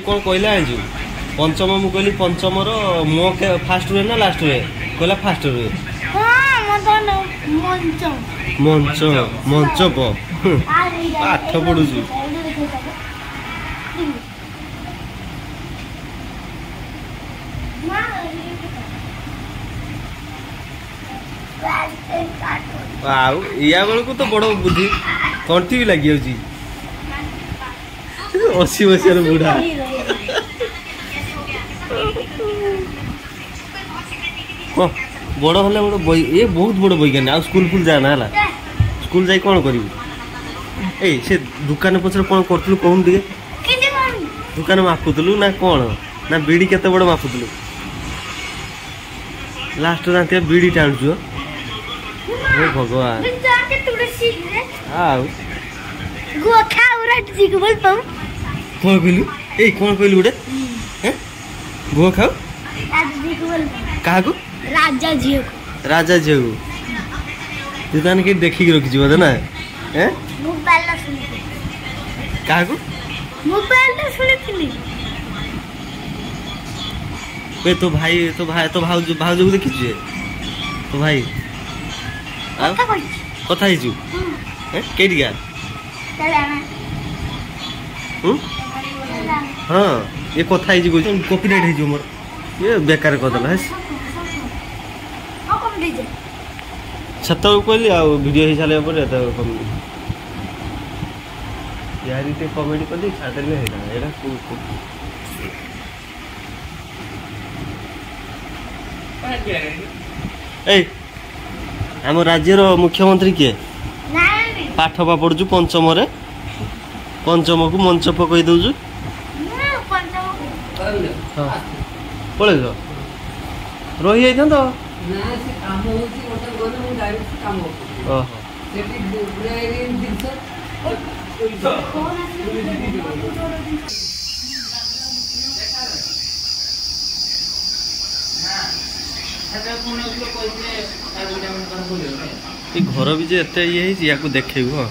कौन कहला आजू पंचम मु कहली पंचम मो फास्ट हुए ना लास्ट हुए कहला फास्ट हुए मंच मंच पाठ पढ़ु या बेलू तो बड़ बुद्धि कंठी भी लगी 80 वर्ष बुढ़ा बड़ हले बड़ ये बहुत बड़ वैज्ञानिक आ स्कूल फुल जाना है स्कूल जाई कौन करू ए से दुकान पछर कौन करथलु कहून दिए दुकान मापुतलु ना कौन ना बीड़ी केते बड़ मापुतलु लास्ट जानते बीड़ी टाणुछु हे भगवान आउ गो खाऊ रात जी को बोल पाऊ कौन कहलु ए कौन कहलु उडे हैं गो खाऊ राजा जी को बोल काहा को राजा जी को दुकान के देखि के रखि जीव ना हैं मोबाइल ना सुनि काहा को मोबाइल ना सुनिथिली ए तो भाई तो भाउज को देखि जे तो भाई कथा हिजु हैं केडिया हाँ ये कथा हिजु कॉपीराइट हिजु मोर ये बेकार कदला है छत कहली आ वीडियो ही सारे पर यार ये कॉमेडी कर दी छाड़ में है एटा ए हम राज्यर मुख्यमंत्री किए पाठ पा पढ़ु पंचम रे पंचम को मंच पकई दउजु पळे जो रही जाई तो ना से काम होची मोटर गोन मु डायरेक्ट काम हो ओहो सेठी बुरा एरिया दिस घर भी जे एते ये या को देखेबो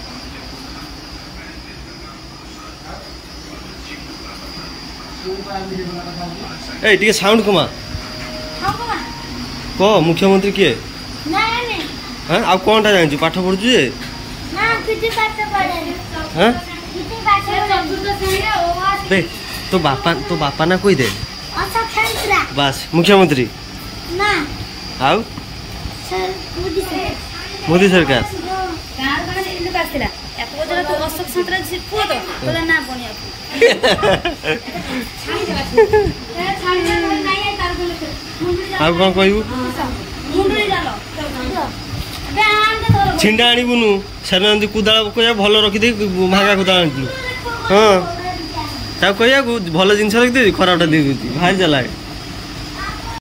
ए टिके साउंड कमा को मुख्यमंत्री किए हां आ कोनटा जानि पाठ पढु जे ना किति पाठ पढे हां किति पाठ चतुर्थ श्रेणी ओवास बे तो बापा ना कोई दे अच्छा छंत्रा बस मुख्यमंत्री ना आउ मोदी सरकार कार कोन इल्लु कास्तिला एको जरा तो अशोक छंत्रा जी पुओ तो तोला ना बनिया छाई देला छाई देला नाही आइ तार बोले आउ कोन कहबू मुंडरी जालो बे आन दे तोर छिंडा आनिबुनु सरनंदी कुदाळ कोया भलो रखि दे भागा कुदाळ आनिबु हां ता कोया को भलो जिंस रखि दे खराबटा दे दूती भाई चलाए